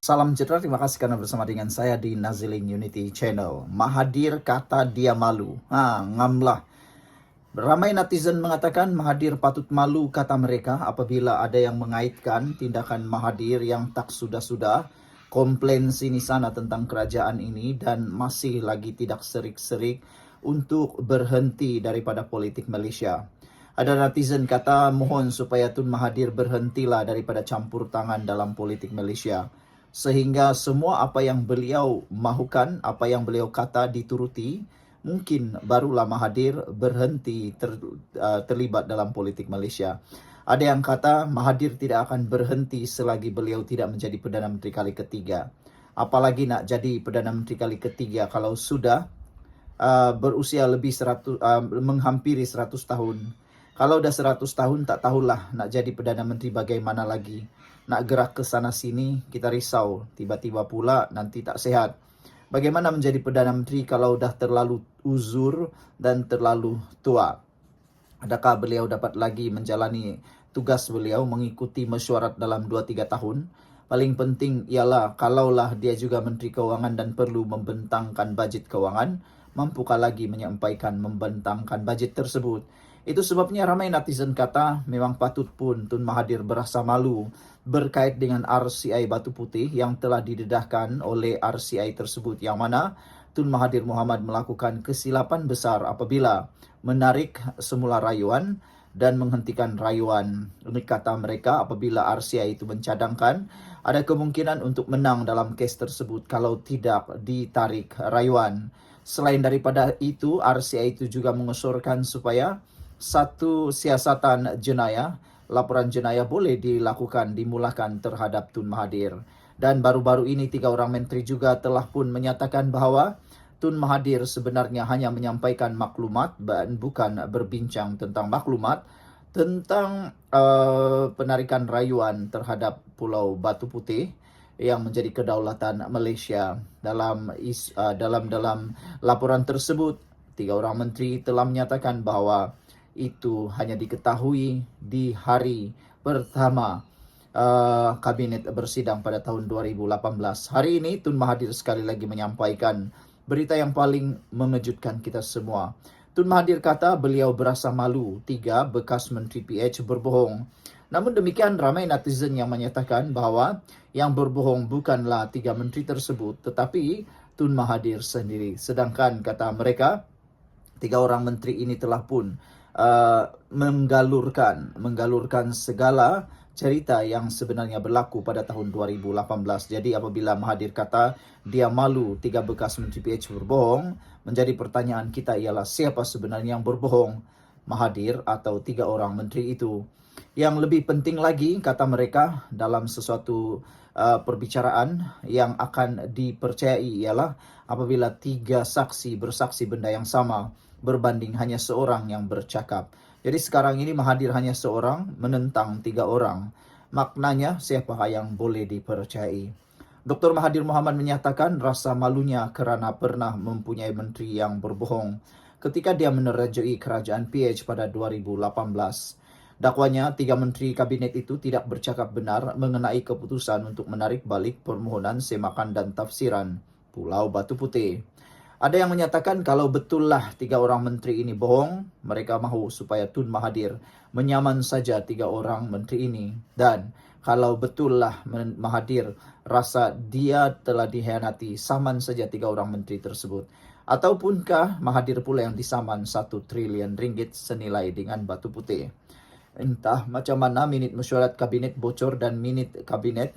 Salam sejahtera, terima kasih karena bersama dengan saya di Naziling Unity Channel. Mahathir kata dia malu. Ngamlah. Ramai netizen mengatakan Mahathir patut malu kata mereka apabila ada yang mengaitkan tindakan Mahathir yang tak sudah-sudah, komplain sini sana tentang kerajaan ini dan masih lagi tidak serik-serik untuk berhenti daripada politik Malaysia. Ada netizen kata mohon supaya Tun Mahathir berhentilah daripada campur tangan dalam politik Malaysia. Sehingga semua apa yang beliau mahukan, apa yang beliau kata dituruti, mungkin barulah Mahathir berhenti terlibat dalam politik Malaysia. Ada yang kata Mahathir tidak akan berhenti selagi beliau tidak menjadi Perdana Menteri kali ketiga. Apalagi nak jadi Perdana Menteri kali ketiga kalau sudah berusia lebih menghampiri 100 tahun. Kalau dah 100 tahun tak tahulah nak jadi Perdana Menteri bagaimana lagi. Nak gerak ke sana sini kita risau, tiba-tiba pula nanti tak sehat. Bagaimana menjadi Perdana Menteri kalau dah terlalu uzur dan terlalu tua? Adakah beliau dapat lagi menjalani tugas beliau mengikuti mesyuarat dalam 2-3 tahun? Paling penting ialah kalaulah dia juga Menteri Keuangan dan perlu membentangkan bajet keuangan, mampukah lagi menyampaikan membentangkan bajet tersebut? Itu sebabnya ramai netizen kata memang patut pun Tun Mahathir berasa malu berkait dengan RCI Batu Putih yang telah didedahkan oleh RCI tersebut, yang mana Tun Mahathir Mohamad melakukan kesilapan besar apabila menarik semula rayuan dan menghentikan rayuan. Ini kata mereka apabila RCI itu mencadangkan ada kemungkinan untuk menang dalam kes tersebut kalau tidak ditarik rayuan. Selain daripada itu, RCI itu juga mengusulkan supaya satu siasatan jenayah, laporan jenayah boleh dimulakan terhadap Tun Mahathir. Dan baru-baru ini 3 orang menteri juga telah pun menyatakan bahawa Tun Mahathir sebenarnya hanya menyampaikan maklumat dan bukan berbincang tentang maklumat tentang penarikan rayuan terhadap Pulau Batu Putih yang menjadi kedaulatan Malaysia. Dalam laporan tersebut, 3 orang menteri telah menyatakan bahawa itu hanya diketahui di hari pertama kabinet bersidang pada tahun 2018. Hari ini Tun Mahathir sekali lagi menyampaikan berita yang paling mengejutkan kita semua. Tun Mahathir kata beliau berasa malu 3 bekas Menteri PH berbohong. Namun demikian ramai netizen yang menyatakan bahawa yang berbohong bukanlah 3 menteri tersebut tetapi Tun Mahathir sendiri. Sedangkan kata mereka 3 orang menteri ini telah pun menggalurkan segala cerita yang sebenarnya berlaku pada tahun 2018. Jadi apabila Mahathir kata dia malu 3 bekas Menteri PH berbohong, menjadi pertanyaan kita ialah siapa sebenarnya yang berbohong, Mahathir atau 3 orang menteri itu? Yang lebih penting lagi kata mereka dalam sesuatu perbicaraan yang akan dipercayai ialah apabila 3 saksi bersaksi benda yang sama berbanding hanya seorang yang bercakap. Jadi sekarang ini Mahathir hanya seorang menentang 3 orang. Maknanya siapakah yang boleh dipercayai? Dr. Mahathir Mohamad menyatakan rasa malunya kerana pernah mempunyai menteri yang berbohong ketika dia menerajui kerajaan PH pada 2018. Dakwanya 3 menteri kabinet itu tidak bercakap benar mengenai keputusan untuk menarik balik permohonan semakan dan tafsiran Pulau Batu Putih. Ada yang menyatakan kalau betullah 3 orang menteri ini bohong, mereka mahu supaya Tun Mahathir menyaman saja 3 orang menteri ini. Dan kalau betullah Mahathir rasa dia telah dihianati, saman saja 3 orang menteri tersebut. Ataupunkah Mahathir pula yang disaman 1 triliun ringgit senilai dengan Batu Putih? Entah macam mana minit mesyuarat kabinet bocor dan minit kabinet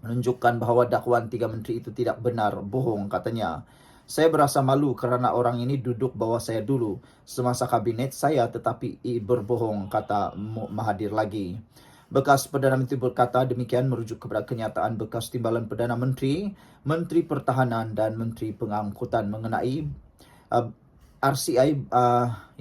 menunjukkan bahawa dakwaan 3 menteri itu tidak benar, bohong katanya. Saya berasa malu kerana orang ini duduk bawah saya dulu semasa kabinet saya tetapi berbohong, kata Mahathir lagi. Bekas Perdana Menteri berkata demikian merujuk kepada kenyataan bekas Timbalan Perdana Menteri, Menteri Pertahanan dan Menteri Pengangkutan mengenai RCI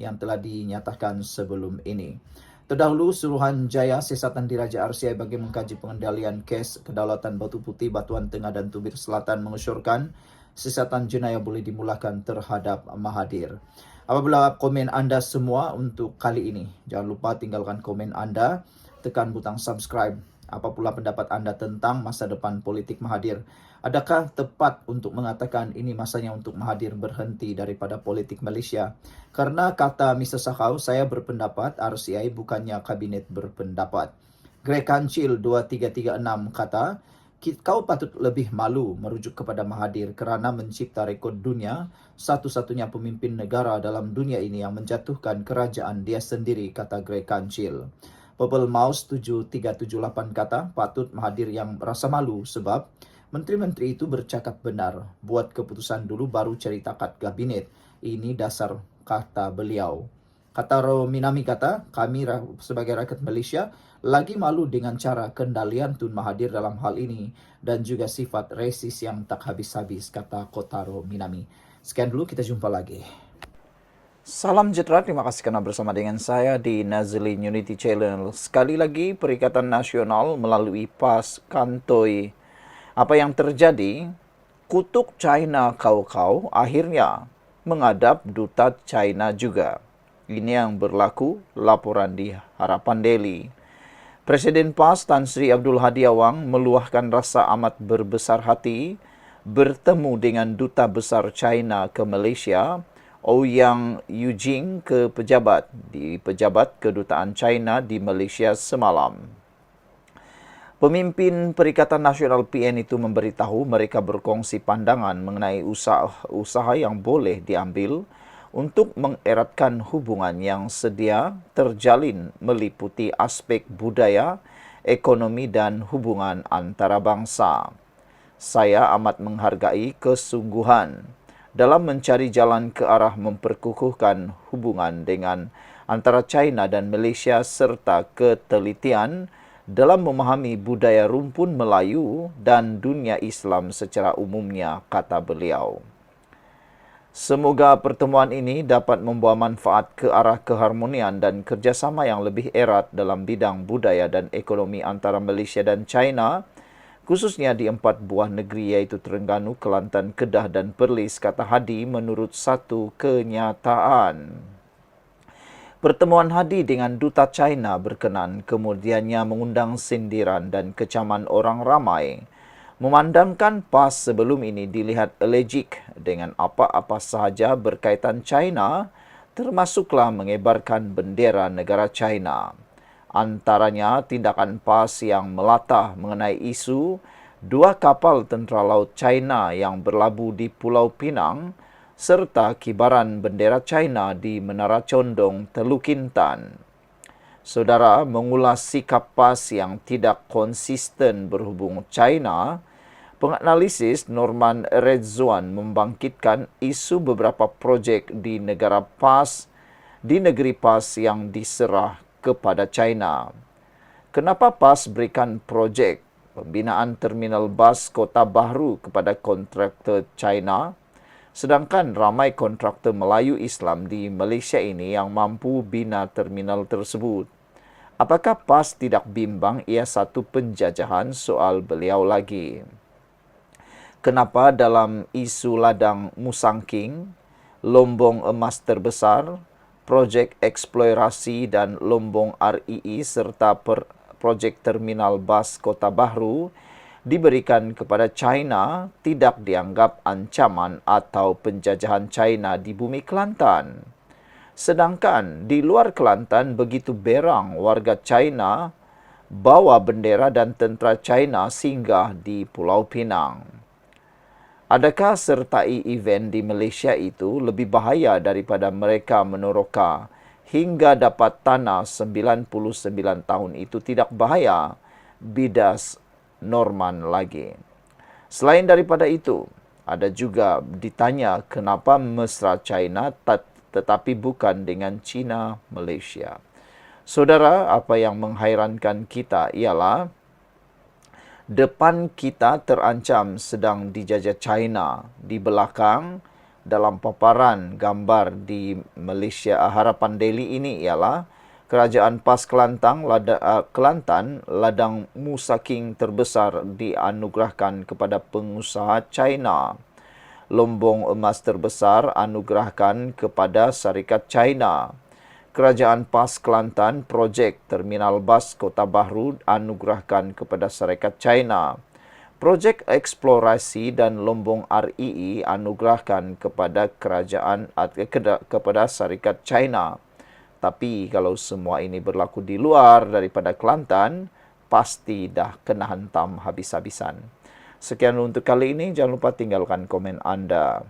yang telah dinyatakan sebelum ini. Terdahulu, Suruhanjaya Siasatan Diraja RCI bagi mengkaji pengendalian kes kedaulatan Batu Putih, Batuan Tengah dan Tubir Selatan mengusyurkan siasatan jenayah boleh dimulakan terhadap Mahathir. Apabila komen anda semua untuk kali ini, jangan lupa tinggalkan komen anda, tekan butang subscribe Apa pula pendapat Anda tentang masa depan politik Mahathir? Adakah tepat untuk mengatakan ini masanya untuk Mahathir berhenti daripada politik Malaysia? Karena kata Mr. Sakau, saya berpendapat RCI bukannya kabinet berpendapat. Greg Kancil 2336 kata, kau patut lebih malu merujuk kepada Mahathir kerana mencipta rekod dunia, satu-satunya pemimpin negara dalam dunia ini yang menjatuhkan kerajaan dia sendiri, kata Greg Kancil. Purple Mouse 7378 kata, patut Mahathir yang rasa malu sebab menteri-menteri itu bercakap benar. Buat keputusan dulu baru cerita kat kabinet. Ini dasar, kata beliau. Kata Rominami kata, kami sebagai rakyat Malaysia lagi malu dengan cara kendalian Tun Mahathir dalam hal ini dan juga sifat resis yang tak habis-habis, kata Kotaro Minami. Sekian dulu, kita jumpa lagi. Salam sejahtera, terima kasih kerana bersama dengan saya di Nazilin Unity Channel. Sekali lagi, Perikatan Nasional melalui PAS kantoi. Apa yang terjadi? Kutuk China kau-kau akhirnya menghadap duta China juga. Ini yang berlaku, laporan di Harapan Daily. Presiden PAS Tan Sri Abdul Hadi Awang meluahkan rasa amat berbesar hati bertemu dengan Duta Besar China ke Malaysia, Ouyang Yujing, ke pejabat Kedutaan China di Malaysia semalam. Pemimpin Perikatan Nasional PN itu memberitahu mereka berkongsi pandangan mengenai usaha yang boleh diambil untuk mengeratkan hubungan yang sedia terjalin meliputi aspek budaya, ekonomi dan hubungan antarabangsa. Saya amat menghargai kesungguhan dalam mencari jalan ke arah memperkukuhkan hubungan dengan antara China dan Malaysia serta ketelitian dalam memahami budaya rumpun Melayu dan dunia Islam secara umumnya, kata beliau. Semoga pertemuan ini dapat membawa manfaat ke arah keharmonian dan kerjasama yang lebih erat dalam bidang budaya dan ekonomi antara Malaysia dan China, khususnya di 4 buah negeri iaitu Terengganu, Kelantan, Kedah dan Perlis, kata Hadi menurut satu kenyataan. Pertemuan Hadi dengan Duta China berkenan kemudiannya mengundang sindiran dan kecaman orang ramai. Memandangkan PAS sebelum ini dilihat alergik dengan apa-apa sahaja berkaitan China, termasuklah mengebarkan bendera negara China. Antaranya tindakan PAS yang melatah mengenai isu 2 kapal tentera laut China yang berlabuh di Pulau Pinang serta kibaran bendera China di Menara Condong, Teluk Intan. Saudara mengulas sikap PAS yang tidak konsisten berhubung China, penganalisis Norman Redzwan membangkitkan isu beberapa projek di negeri PAS yang diserah kepada China. Kenapa PAS berikan projek pembinaan terminal bas Kota Bahru kepada kontraktor China, sedangkan ramai kontraktor Melayu Islam di Malaysia ini yang mampu bina terminal tersebut? Apakah PAS tidak bimbang ia satu penjajahan? Soal beliau lagi. Kenapa dalam isu ladang Musangking, lombong emas terbesar, projek eksplorasi dan lombong REE serta projek terminal bas Kota Bahru diberikan kepada China tidak dianggap ancaman atau penjajahan China di bumi Kelantan? Sedangkan di luar Kelantan begitu berang warga China bawa bendera dan tentera China singgah di Pulau Pinang. Adakah sertai event di Malaysia itu lebih bahaya daripada mereka meneroka hingga dapat tanah 99 tahun itu tidak bahaya? Bidas Norman lagi. Selain daripada itu, ada juga ditanya kenapa mesra China tetapi bukan dengan China Malaysia. Saudara, apa yang menghairankan kita ialah depan kita terancam sedang dijajah China. Di belakang, dalam paparan gambar di Malaysia Harapan Daily ini ialah Kerajaan PAS Kelantan, ladang Musangking terbesar dianugerahkan kepada pengusaha China. Lombong emas terbesar anugerahkan kepada syarikat China. Kerajaan PAS Kelantan, projek Terminal Bas Kota Bahru anugerahkan kepada Syarikat China. Projek Eksplorasi dan Lombong REE anugerahkan kepada kepada Syarikat China. Tapi kalau semua ini berlaku di luar daripada Kelantan, pasti dah kena hantam habis-habisan. Sekian untuk kali ini, jangan lupa tinggalkan komen anda.